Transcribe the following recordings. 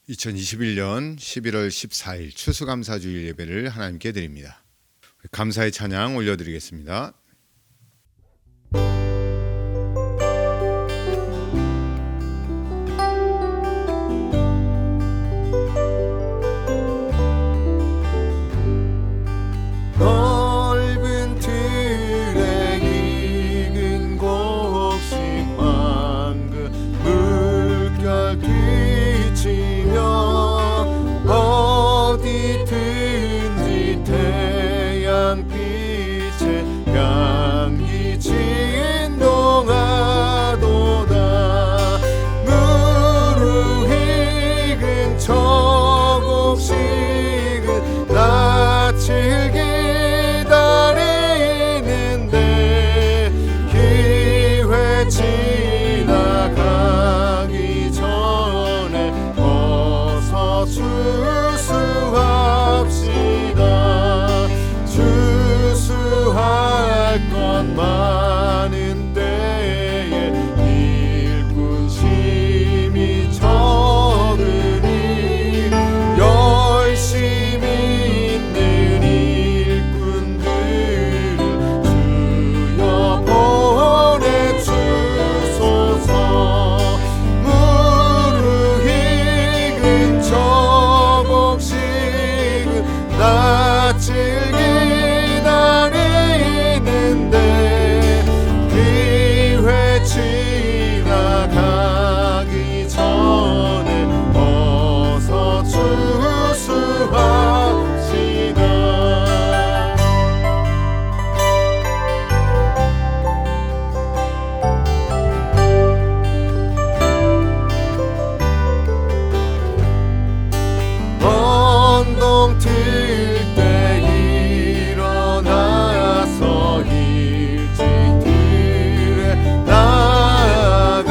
2021년 11월 14일 추수감사주일 예배를 하나님께 드립니다. 감사의 찬양 올려드리겠습니다. 넓은 틀에 익은 곡식 황금 물결 비치며 어디든지 태양빛에 향기 진동하도다. 무르익은 저 곡식은 낯을 기다리는데 기회 지나가기 전에 어서 추수합시다. 추수할 것 많은 때에 일꾼 심히 적으니 열심히 있는 일꾼들을 주여 보내주소서. 무르익은 저 곡식은 낯을 기다리는데 기회 지나가기 전에 어서 추수합시다. 언동 틀 때 일어나서 일찍 들에 나아가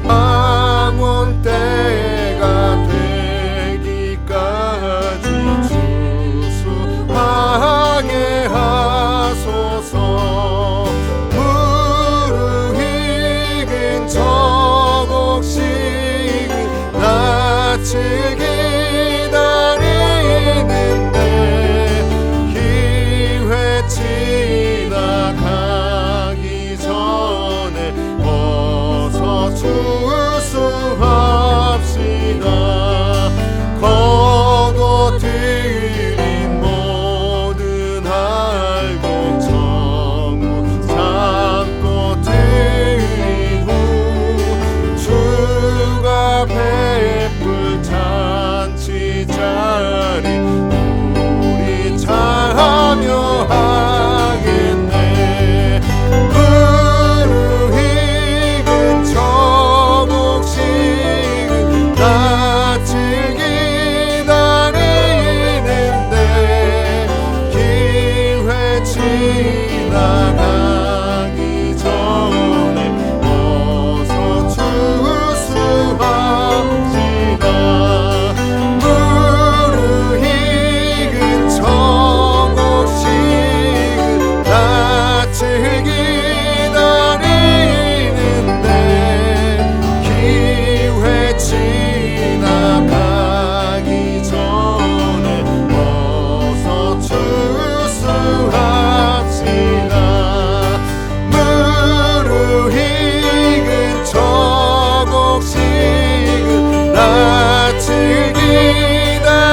방언 때가 되기까지 추수하게 하소서. 무르익은 저 곡식은 낯을 기다리는데 기회 지나가기 전에 어서 추수합시다. 거둬 들인 모든 알곡 전부 삶고 들인 후 주가 베풀 잔치 자리 우리 참여하겠네. 무르익은 저 곡식은 낯을 기다리는데 기회 지나가기 전에 어서 추수합시다. 무르익은 저 곡식은 낯을 기다리는데 기회 지나가기 전에 어서 추수합시다. 무르익은 저 곡식은 낯을 기다리는데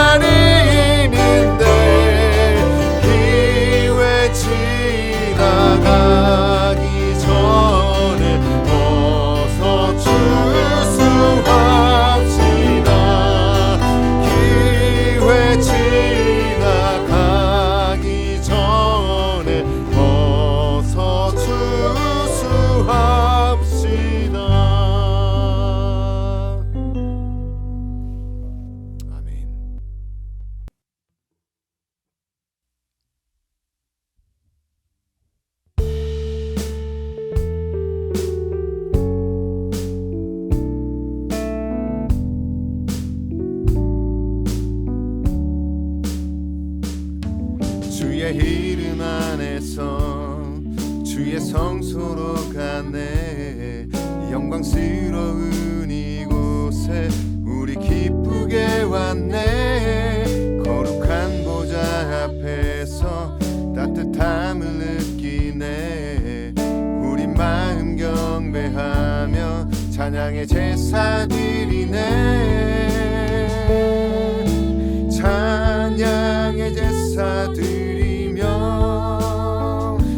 기회 지나가기 전에 어서 추수합시다. 기회 지나가기 전에 어서 추수합시다. 아멘. 주의 이름 안에서 주의 성소로 가네. 영광스러운 이곳에 우리 기쁘게 왔네. 거룩한 보좌 앞에서 따뜻함을 느끼네. 우리 마음 경배하며 찬양의 제사 드리네. 찬양의 제사 드리며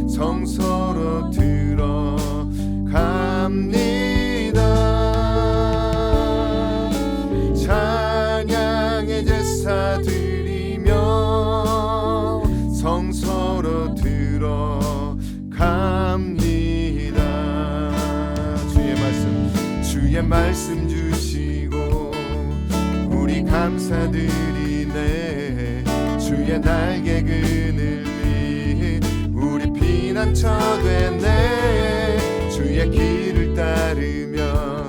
성소로 들어갑니다. 찬양의 제사 드리며 성소로 들어갑니다. 주의 말씀 주시고 우리 감사드리네. 주의 날개 그늘이 우리 피난처 되네. 주의 길을 따르며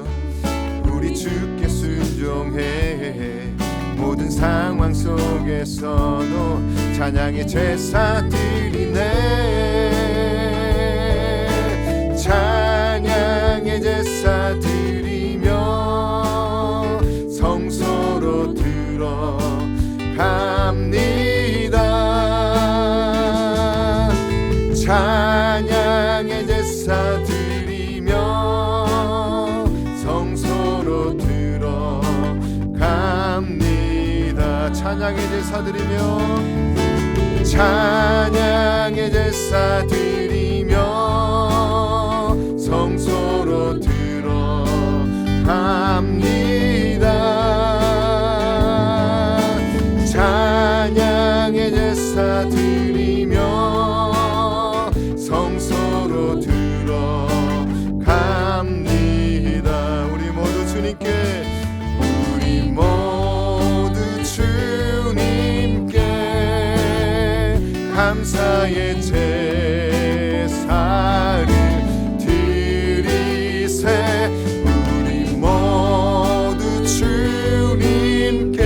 우리 주께 순종해. 모든 상황 속에서도 찬양의 제사 드리네. 찬양의 제사 드리며 성소로 들어갑니다. 찬양의 제사 드리며 성소로 들어갑니다. 찬양의 제사 드리며 찬양의 제사 드리며 성소로 들어갑니다. 찬양의 제사 드리며 성소로 들어갑니다. 우리 모두 주님께 감사의 제사를 드리세. 우리 모두 주님께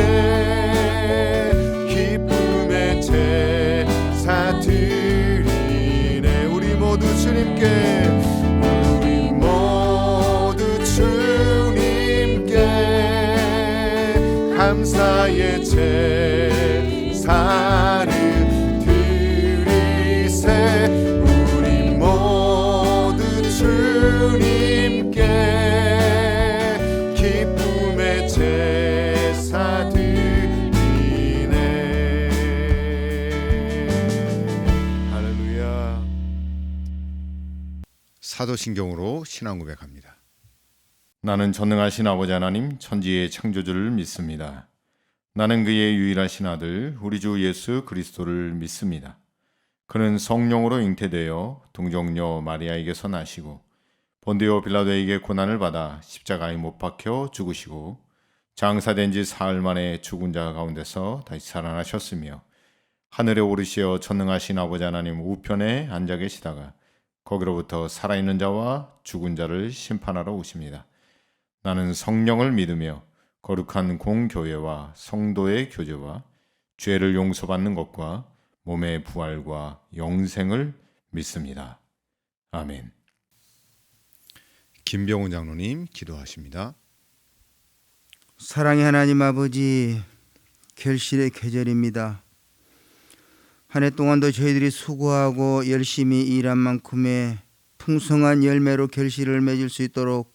기쁨의 제사 드리네. 우리 모두 주님께 감사의 제사를 우리 모두 주님께 기쁨의 제사 드리네. 할렐루야. 사도신경으로 신앙 고백합니다. 나는 전능하신 아버지 하나님 천지의 창조주를 믿습니다. 나는 그의 유일하신 아들 우리 주 예수 그리스도를 믿습니다. 그는 성령으로 잉태되어 동정녀 마리아에게서 나시고 본디오 빌라도에게 고난을 받아 십자가에 못 박혀 죽으시고 장사된 지 사흘 만에 죽은 자 가운데서 다시 살아나셨으며 하늘에 오르시어 전능하신 아버지 하나님 우편에 앉아 계시다가 거기로부터 살아있는 자와 죽은 자를 심판하러 오십니다. 나는 성령을 믿으며 거룩한 공교회와 성도의 교제와 죄를 용서받는 것과 몸의 부활과 영생을 믿습니다. 아멘. 김병훈 장로님 기도하십니다. 사랑의 하나님 아버지, 결실의 계절입니다. 한 해 동안도 저희들이 수고하고 열심히 일한 만큼의 풍성한 열매로 결실을 맺을 수 있도록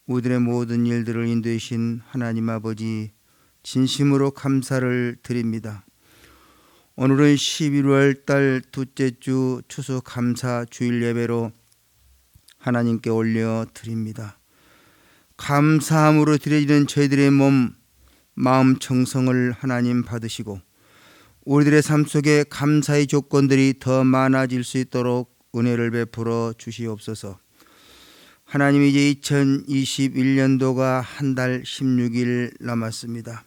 우리들의 모든 일들을 인도하신 하나님 아버지, 진심으로 감사를 드립니다. 오늘은 11월 달 둘째 주 추수 감사 주일 예배로 하나님께 올려드립니다. 감사함으로 드려지는 저희들의 마음 정성을 하나님 받으시고 우리들의 삶 속에 감사의 조건들이 더 많아질 수 있도록 은혜를 베풀어 주시옵소서. 하나님, 이제 2021년도가 한 달 16일 남았습니다.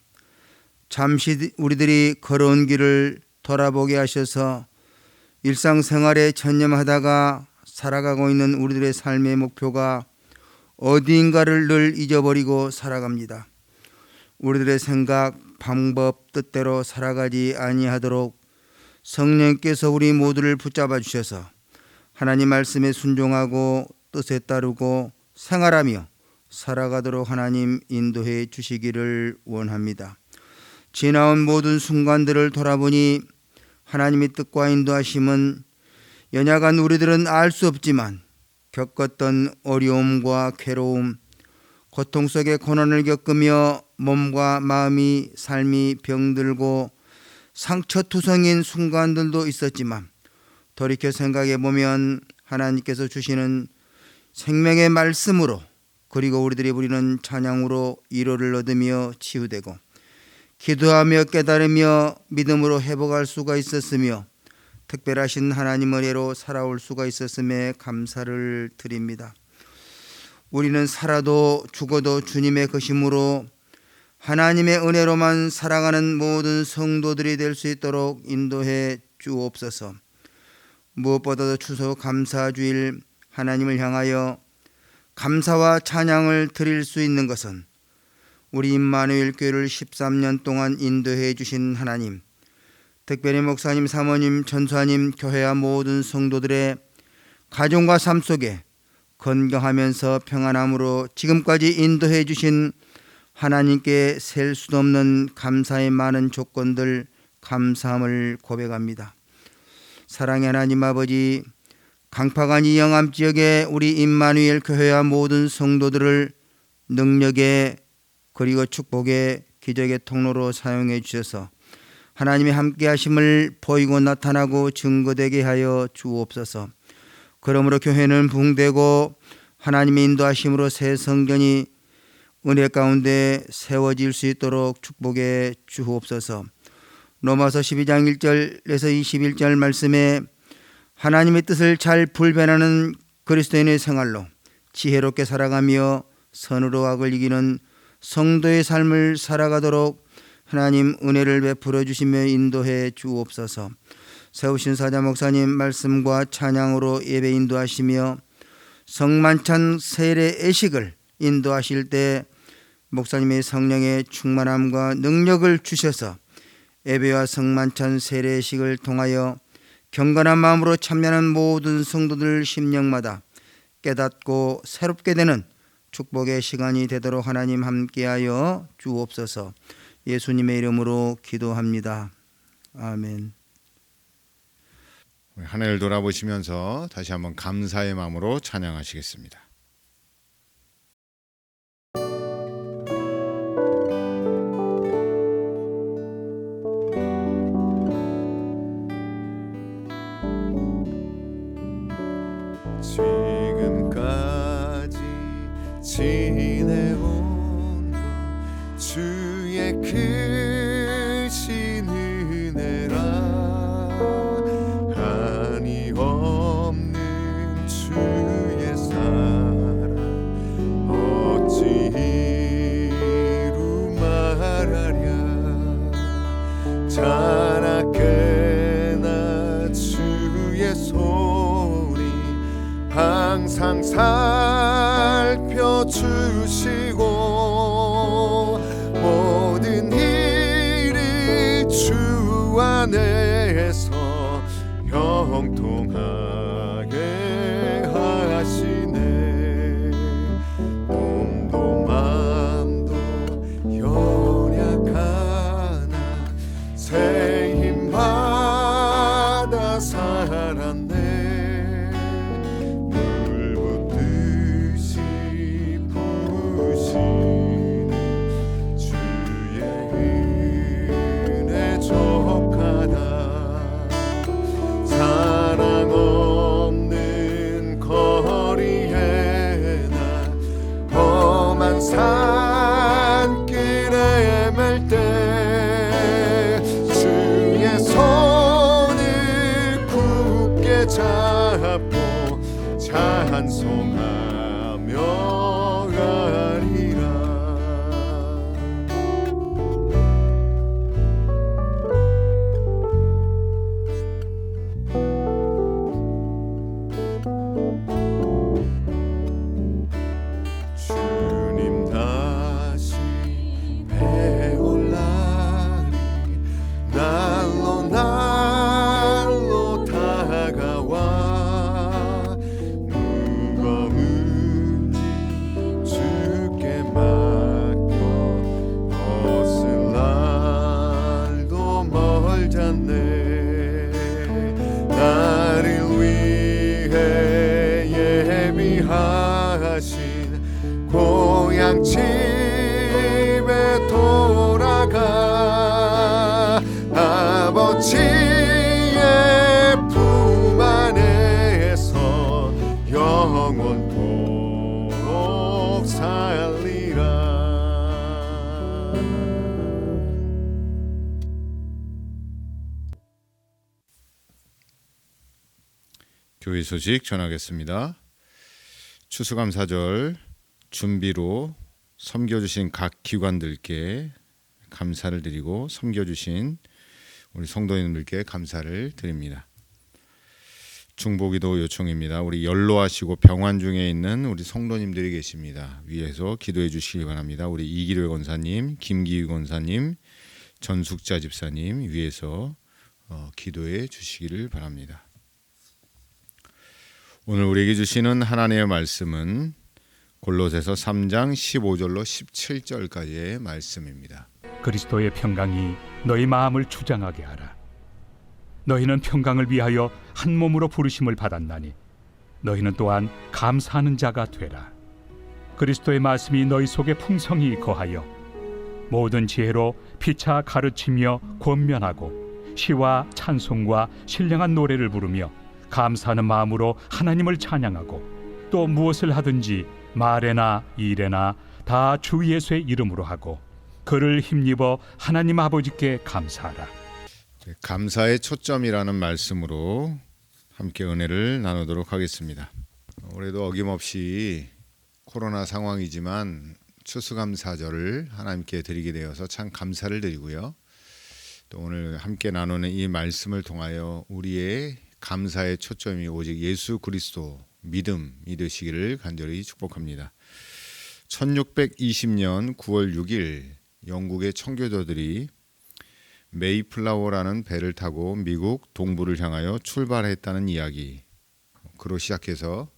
잠시 우리들이 걸어온 길을 돌아보게 하셔서 일상생활에 전념하다가 살아가고 있는 우리들의 삶의 목표가 어디인가를 늘 잊어버리고 살아갑니다. 우리들의 생각, 방법, 뜻대로 살아가지 아니하도록 성령께서 우리 모두를 붙잡아 주셔서 하나님 말씀에 순종하고 뜻에 따르고 생활하며 살아가도록 하나님 인도해 주시기를 원합니다. 지나온 모든 순간들을 돌아보니 하나님의 뜻과 인도하심은 연약한 우리들은 알 수 없지만 겪었던 어려움과 괴로움, 고통 속에 고난을 겪으며 몸과 마음이 삶이 병들고 상처투성인 순간들도 있었지만 돌이켜 생각해 보면 하나님께서 주시는 생명의 말씀으로 그리고 우리들이 부리는 찬양으로 위로를 얻으며 치유되고 기도하며 깨달으며 믿음으로 회복할 수가 있었으며 특별하신 하나님 은혜로 살아올 수가 있었음에 감사를 드립니다. 우리는 살아도 죽어도 주님의 것이므로 하나님의 은혜로만 살아가는 모든 성도들이 될 수 있도록 인도해 주옵소서. 무엇보다도 추수 감사주일 하나님을 향하여 감사와 찬양을 드릴 수 있는 것은 우리 임마누엘 교회를 13년 동안 인도해 주신 하나님, 특별히 목사님, 사모님, 전사님, 교회와 모든 성도들의 가정과 삶 속에 건강하면서 평안함으로 지금까지 인도해 주신 하나님께 셀 수도 없는 감사의 많은 조건들 감사함을 고백합니다. 사랑의 하나님 아버지, 강파간 이 영암 지역의 우리 임마누엘 교회와 모든 성도들을 능력의 그리고 축복의 기적의 통로로 사용해 주셔서 하나님의 함께 하심을 보이고 나타나고 증거되게 하여 주옵소서. 그러므로 교회는 부흥되고 하나님의 인도하심으로 새 성전이 은혜 가운데 세워질 수 있도록 축복해 주옵소서. 로마서 12장 1절에서 21절 말씀에 하나님의 뜻을 잘 불변하는 그리스도인의 생활로 지혜롭게 살아가며 선으로 악을 이기는 성도의 삶을 살아가도록 하나님 은혜를 베풀어 주시며 인도해 주옵소서. 세우신 사자 목사님 말씀과 찬양으로 예배 인도하시며 성만찬 세례 예식을 인도하실 때 목사님의 성령의 충만함과 능력을 주셔서 예배와 성만찬 세례 예식을 통하여 경건한 마음으로 참여하는 모든 성도들 심령마다 깨닫고 새롭게 되는 축복의 시간이 되도록 하나님 함께하여 주옵소서. 예수님의 이름으로 기도합니다. 아멘. 한 해를 돌아보시면서 다시 한번 감사의 마음으로 찬양하시겠습니다. 지금까지 지내온 것 주의 크신 은혜라 한이 없는 주의 사랑 어찌 이루 말하랴 자나깨나 주의 손이 항상 살펴주시고 모든 일이 주 안에서 형통하게 하시네. 몸도 맘도 연약하나 새 힘받아 살았네. 주의 은혜 좀 집에 돌아가 아버지의 품 안에서 영원토록 살리라. 교회 소식 전하겠습니다. 추수감사절 준비로 섬겨주신 각 기관들께 감사를 드리고 섬겨주신 우리 성도님들께 감사를 드립니다. 중보기도 요청입니다. 우리 연로하시고 병환 중에 있는 우리 성도님들이 계십니다. 위에서 기도해 주시기 바랍니다. 우리 이기료 권사님, 김기희 권사님, 전숙자 집사님 위에서 기도해 주시기를 바랍니다. 오늘 우리에게 주시는 하나님의 말씀은 골로새서 3장 15절로 17절까지의 말씀입니다. 그리스도의 평강이 너희 마음을 주장하게 하라. 너희는 평강을 위하여 한 몸으로 부르심을 받았나니 너희는 또한 감사하는 자가 되라. 그리스도의 말씀이 너희 속에 풍성히 거하여 모든 지혜로 피차 가르치며 권면하고 시와 찬송과 신령한 노래를 부르며 감사하는 마음으로 하나님을 찬양하고 또 무엇을 하든지 말에나 일에나 다 주 예수의 이름으로 하고 그를 힘입어 하나님 아버지께 감사하라. 감사의 초점이라는 말씀으로 함께 은혜를 나누도록 하겠습니다. 올해도 어김없이 코로나 상황이지만 추수감사절을 하나님께 드리게 되어서 참 감사를 드리고요. 또 오늘 함께 나누는 이 말씀을 통하여 우리의 감사의 초점이 오직 예수 그리스도 믿음이 되시기를 간절히 축복합니다. 1620년 9월 6일 영국의 청교도들이 메이플라워라는 배를 타고 미국 동부를 향하여 출발했다는 이야기, 그로 시작해서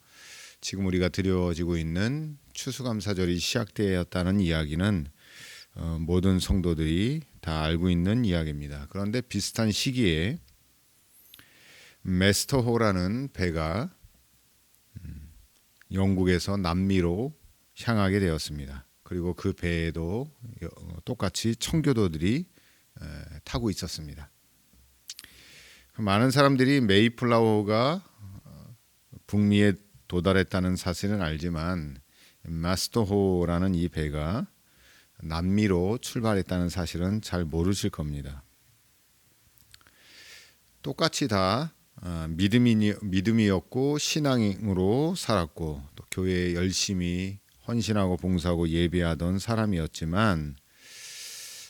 지금 우리가 드려지고 있는 추수감사절이 시작되었다는 이야기는 모든 성도들이 다 알고 있는 이야기입니다. 그런데 비슷한 시기에 메스터호라는 배가 영국에서 남미로 향하게 되었습니다. 그리고 그 배에도 똑같이 청교도들이 타고 있었습니다. 많은 사람들이 메이플라워가 북미에 도달했다는 사실은 알지만 마스터호라는 이 배가 남미로 출발했다는 사실은 잘 모르실 겁니다. 똑같이 다 믿음이었고 신앙으로 살았고 또 교회에 열심히 헌신하고 봉사하고 예배하던 사람이었지만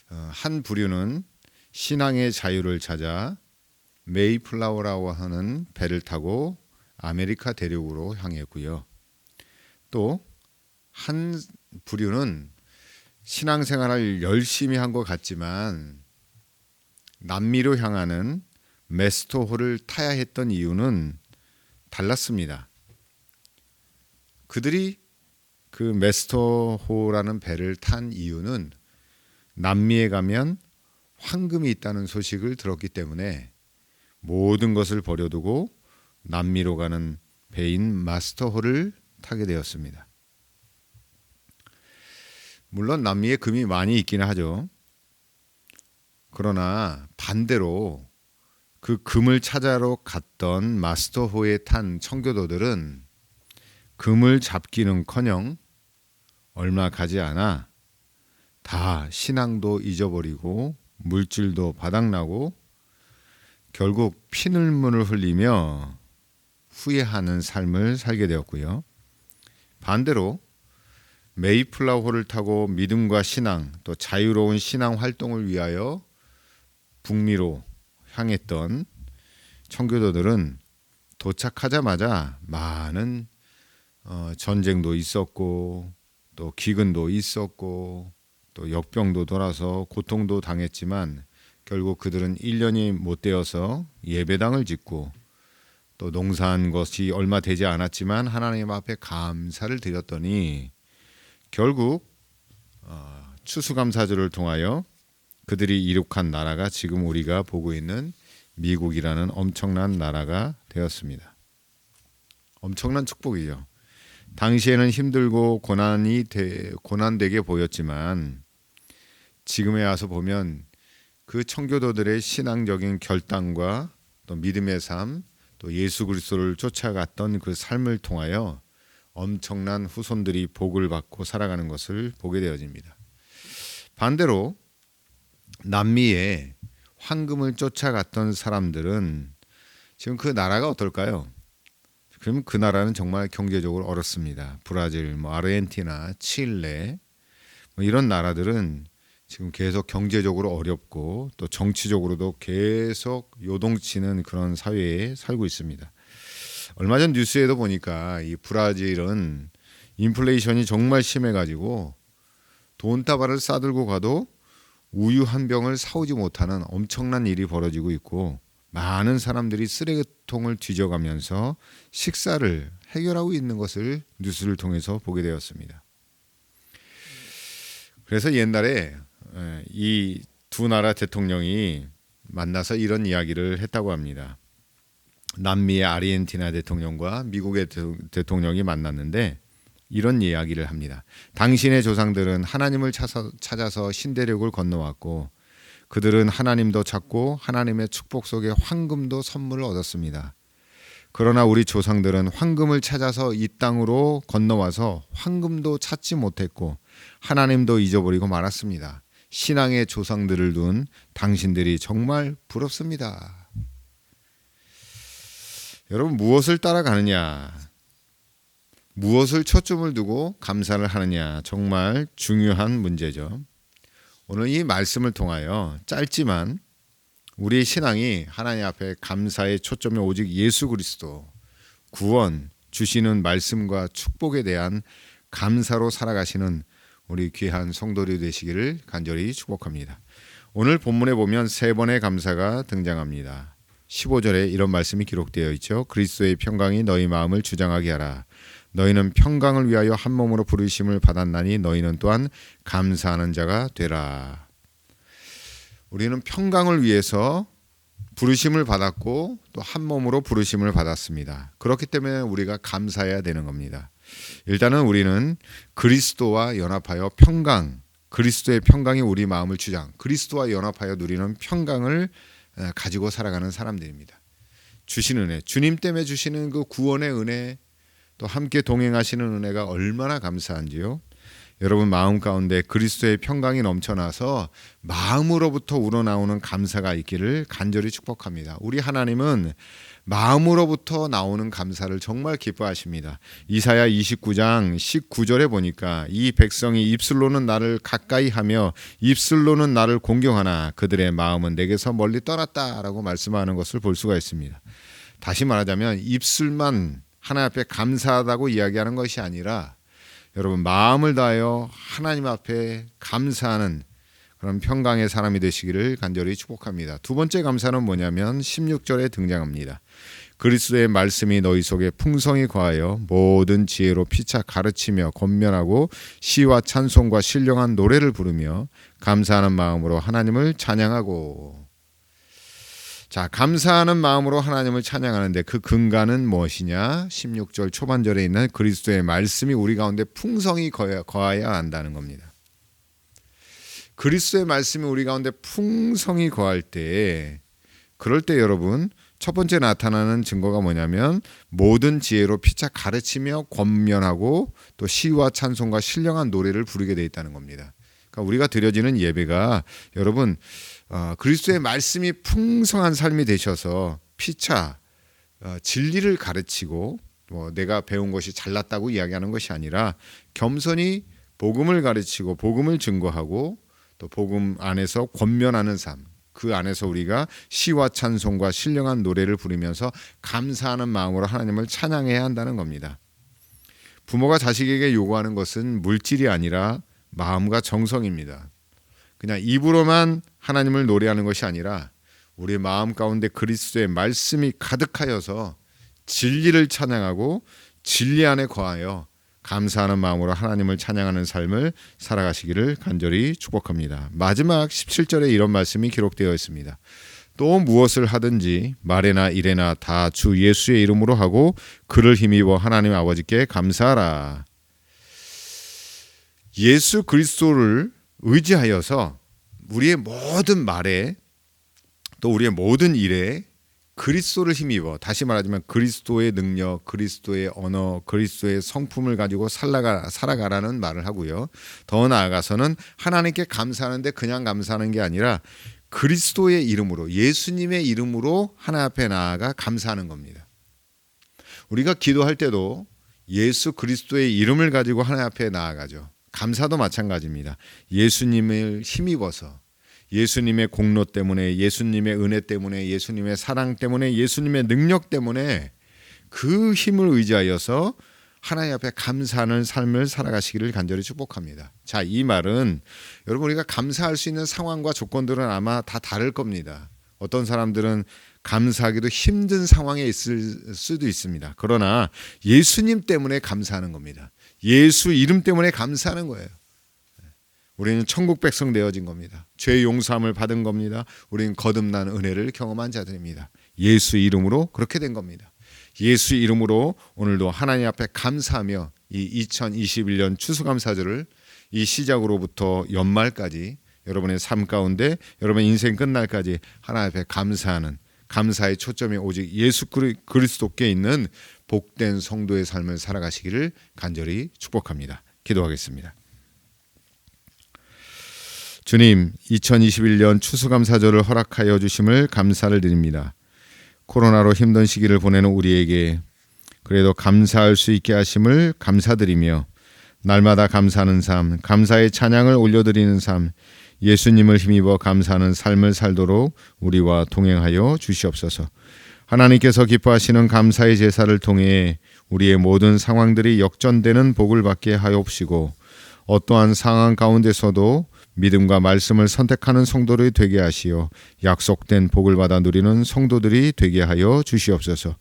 한 부류는 신앙의 자유를 찾아 메이플라워라고 하는 배를 타고 아메리카 대륙으로 향했고요. 또 한 부류는 신앙생활을 열심히 한 것 같지만 남미로 향하는 메스터호를 타야 했던 이유는 달랐습니다. 그들이 그 메스터호라는 배를 탄 이유는 남미에 가면 황금이 있다는 소식을 들었기 때문에 모든 것을 버려두고 남미로 가는 배인 마스터호를 타게 되었습니다. 물론 남미에 금이 많이 있기는 하죠. 그러나 반대로 그 금을 찾아러 갔던 마스터호에 탄 청교도들은 금을 잡기는커녕 얼마 가지 않아 다 신앙도 잊어버리고 물질도 바닥나고 결국 피눈물을 흘리며 후회하는 삶을 살게 되었고요. 반대로 메이플라워를 타고 믿음과 신앙 또 자유로운 신앙 활동을 위하여 북미로 향했던 청교도들은 도착하자마자 많은 전쟁도 있었고 또 기근도 있었고 또 역병도 돌아서 고통도 당했지만 결국 그들은 1년이 못 되어서 예배당을 짓고 또 농사한 것이 얼마 되지 않았지만 하나님 앞에 감사를 드렸더니 결국 추수감사절을 통하여 그들이 이룩한 나라가 지금 우리가 보고 있는 미국이라는 엄청난 나라가 되었습니다. 엄청난 축복이죠. 당시에는 힘들고 고난되게 보였지만 지금에 와서 보면 그 청교도들의 신앙적인 결단과 또 믿음의 삶, 또 예수 그리스도를 쫓아갔던 그 삶을 통하여 엄청난 후손들이 복을 받고 살아가는 것을 보게 되어집니다. 반대로 남미에 황금을 쫓아갔던 사람들은 지금 그 나라가 어떨까요? 그럼 그 나라는 정말 경제적으로 어렵습니다. 브라질, 아르헨티나, 칠레 이런 나라들은 지금 계속 경제적으로 어렵고 또 정치적으로도 계속 요동치는 그런 사회에 살고 있습니다. 얼마 전 뉴스에도 보니까 이 브라질은 인플레이션이 정말 심해가지고 돈다발을 싸들고 가도 우유 한 병을 사오지 못하는 엄청난 일이 벌어지고 있고 많은 사람들이 쓰레기통을 뒤져가면서 식사를 해결하고 있는 것을 뉴스를 통해서 보게 되었습니다. 그래서 옛날에 이 두 나라 대통령이 만나서 이런 이야기를 했다고 합니다. 남미의 아르헨티나 대통령과 미국의 대통령이 만났는데 이런 이야기를 합니다. 당신의 조상들은 하나님을 찾아서 신대륙을 건너왔고 그들은 하나님도 찾고 하나님의 축복 속에 황금도 선물을 얻었습니다. 그러나 우리 조상들은 황금을 찾아서 이 땅으로 건너와서 황금도 찾지 못했고 하나님도 잊어버리고 말았습니다. 신앙의 조상들을 둔 당신들이 정말 부럽습니다. 여러분, 무엇을 따라가느냐, 무엇을 초점을 두고 감사를 하느냐, 정말 중요한 문제죠. 오늘 이 말씀을 통하여 짧지만 우리의 신앙이 하나님 앞에 감사의 초점이 오직 예수 그리스도 구원 주시는 말씀과 축복에 대한 감사로 살아가시는 우리 귀한 성도들이 되시기를 간절히 축복합니다. 오늘 본문에 보면 세 번의 감사가 등장합니다. 15절에 이런 말씀이 기록되어 있죠. 그리스도의 평강이 너희 마음을 주장하게 하라. 너희는 평강을 위하여 한 몸으로 부르심을 받았나니 너희는 또한 감사하는 자가 되라. 우리는 평강을 위해서 부르심을 받았고 또 한 몸으로 부르심을 받았습니다. 그렇기 때문에 우리가 감사해야 되는 겁니다. 일단은 우리는 그리스도와 연합하여 평강, 그리스도의 평강이 우리 마음을 주장, 그리스도와 연합하여 누리는 평강을 가지고 살아가는 사람들입니다. 주신 은혜, 주님 때문에 주시는 그 구원의 은혜, 또 함께 동행하시는 은혜가 얼마나 감사한지요. 여러분 마음 가운데 그리스도의 평강이 넘쳐나서 마음으로부터 우러나오는 감사가 있기를 간절히 축복합니다. 우리 하나님은 마음으로부터 나오는 감사를 정말 기뻐하십니다. 이사야 29장 19절에 보니까 이 백성이 입술로는 나를 가까이 하며 입술로는 나를 공경하나 그들의 마음은 내게서 멀리 떠났다라고 말씀하는 것을 볼 수가 있습니다. 다시 말하자면 입술만 하나님 앞에 감사하다고 이야기하는 것이 아니라 여러분 마음을 다하여 하나님 앞에 감사하는 그런 평강의 사람이 되시기를 간절히 축복합니다. 두 번째 감사는 뭐냐면 16절에 등장합니다. 그리스도의 말씀이 너희 속에 풍성히 거하여 모든 지혜로 피차 가르치며 권면하고 시와 찬송과 신령한 노래를 부르며 감사하는 마음으로 하나님을 찬양하고. 자, 감사하는 마음으로 하나님을 찬양하는데 그 근간은 무엇이냐? 16절 초반절에 있는 그리스도의 말씀이 우리 가운데 풍성히 거하여야 한다는 겁니다. 그리스도의 말씀이 우리 가운데 풍성히 거할 때, 그럴 때 여러분 첫 번째 나타나는 증거가 뭐냐면 모든 지혜로 피차 가르치며 권면하고 또 시와 찬송과 신령한 노래를 부르게 되어 있다는 겁니다. 그러니까 우리가 드려지는 예배가 여러분 그리스도의 말씀이 풍성한 삶이 되셔서 피차 진리를 가르치고 내가 배운 것이 잘났다고 이야기하는 것이 아니라 겸손히 복음을 가르치고 복음을 증거하고 또 복음 안에서 권면하는 삶, 그 안에서 우리가 시와 찬송과 신령한 노래를 부르면서 감사하는 마음으로 하나님을 찬양해야 한다는 겁니다. 부모가 자식에게 요구하는 것은 물질이 아니라 마음과 정성입니다. 그냥 입으로만 하나님을 노래하는 것이 아니라 우리 마음 가운데 그리스도의 말씀이 가득하여서 진리를 찬양하고 진리 안에 거하여 감사하는 마음으로 하나님을 찬양하는 삶을 살아가시기를 간절히 축복합니다. 마지막 17절에 이런 말씀이 기록되어 있습니다. 또 무엇을 하든지 말에나 일에나 다 주 예수의 이름으로 하고 그를 힘입어 하나님 아버지께 감사하라. 예수 그리스도를 의지하여서 우리의 모든 말에 또 우리의 모든 일에 그리스도를 힘입어, 다시 말하자면 그리스도의 능력, 그리스도의 언어, 그리스도의 성품을 가지고 살아가라는 말을 하고요. 더 나아가서는 하나님께 감사하는데 그냥 감사하는 게 아니라 그리스도의 이름으로, 예수님의 이름으로 하나님 앞에 나아가 감사하는 겁니다. 우리가 기도할 때도 예수 그리스도의 이름을 가지고 하나님 앞에 나아가죠. 감사도 마찬가지입니다. 예수님을 힘입어서, 예수님의 공로 때문에, 예수님의 은혜 때문에, 예수님의 사랑 때문에, 예수님의 능력 때문에 그 힘을 의지하여서 하나님 앞에 감사하는 삶을 살아가시기를 간절히 축복합니다. 자, 이 말은 여러분 우리가 감사할 수 있는 상황과 조건들은 아마 다 다를 겁니다. 어떤 사람들은 감사하기도 힘든 상황에 있을 수도 있습니다. 그러나 예수님 때문에 감사하는 겁니다. 예수 이름 때문에 감사하는 거예요. 우리는 천국 백성 되어진 겁니다. 죄 용서함을 받은 겁니다. 우리는 거듭난 은혜를 경험한 자들입니다. 예수 이름으로 그렇게 된 겁니다. 예수 이름으로 오늘도 하나님 앞에 감사하며 이 2021년 추수감사절을 이 시작으로부터 연말까지 여러분의 삶 가운데 여러분의 인생 끝날까지 하나님 앞에 감사하는, 감사의 초점이 오직 예수 그리스도께 있는 복된 성도의 삶을 살아가시기를 간절히 축복합니다. 기도하겠습니다. 주님, 2021년 추수감사절을 허락하여 주심을 감사를 드립니다. 코로나로 힘든 시기를 보내는 우리에게 그래도 감사할 수 있게 하심을 감사드리며 날마다 감사하는 삶, 감사의 찬양을 올려드리는 삶, 예수님을 힘입어 감사하는 삶을 살도록 우리와 동행하여 주시옵소서. 하나님께서 기뻐하시는 감사의 제사를 통해 우리의 모든 상황들이 역전되는 복을 받게 하옵시고 어떠한 상황 가운데서도 믿음과 말씀을 선택하는 성도들이 되게 하시어 약속된 복을 받아 누리는 성도들이 되게 하여 주시옵소서.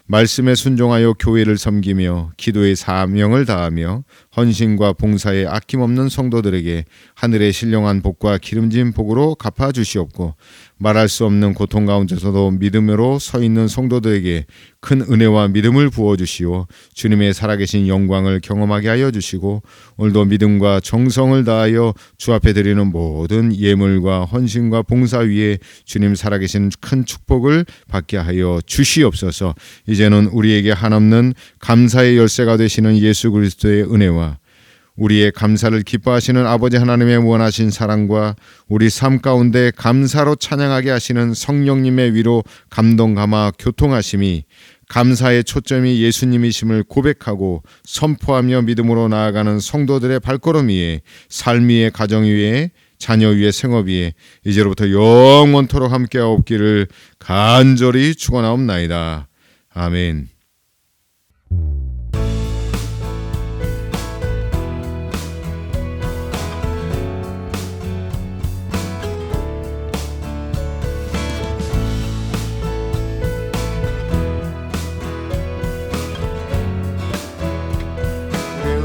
말씀에 순종하여 교회를 섬기며 기도의 사명을 다하며 헌신과 봉사에 아낌없는 성도들에게 하늘의 신령한 복과 기름진 복으로 갚아 주시옵고 말할 수 없는 고통 가운데서도 믿음으로 서 있는 성도들에게 큰 은혜와 믿음을 부어주시오 주님의 살아계신 영광을 경험하게 하여 주시고 오늘도 믿음과 정성을 다하여 주 앞에 드리는 모든 예물과 헌신과 봉사 위에 주님 살아계신 큰 축복을 받게 하여 주시옵소서. 이제는 우리에게 한없는 감사의 열쇠가 되시는 예수 그리스도의 은혜와 우리의 감사를 기뻐하시는 아버지 하나님의 무한하신 사랑과 우리 삶 가운데 감사로 찬양하게 하시는 성령님의 위로 감동 감화 교통하심이 감사의 초점이 예수님이심을 고백하고 선포하며 믿음으로 나아가는 성도들의 발걸음 위에 삶 위에 가정 위에 자녀 위에 생업 위에 이제로부터 영원토록 함께하옵기를 간절히 축원하옵나이다. 아멘.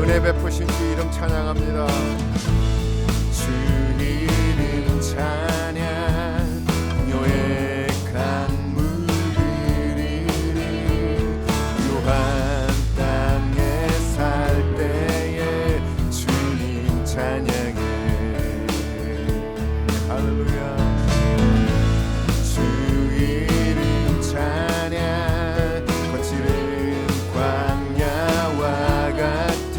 은혜 베푸신 주 이름 찬양합니다. 주 이름 찬양 요액한 물들이 묘한 땅에 살 때에 주님 찬양해. 할렐루야. 주 이름 찬양 거칠은 광야와 같은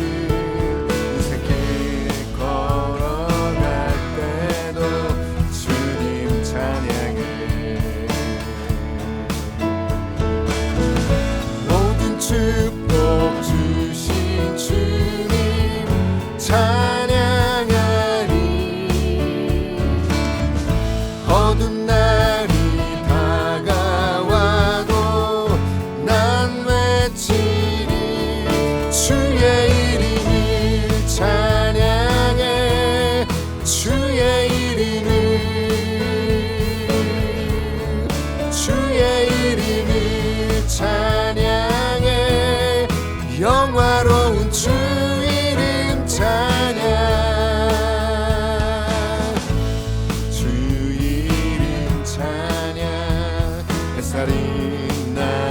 살인 날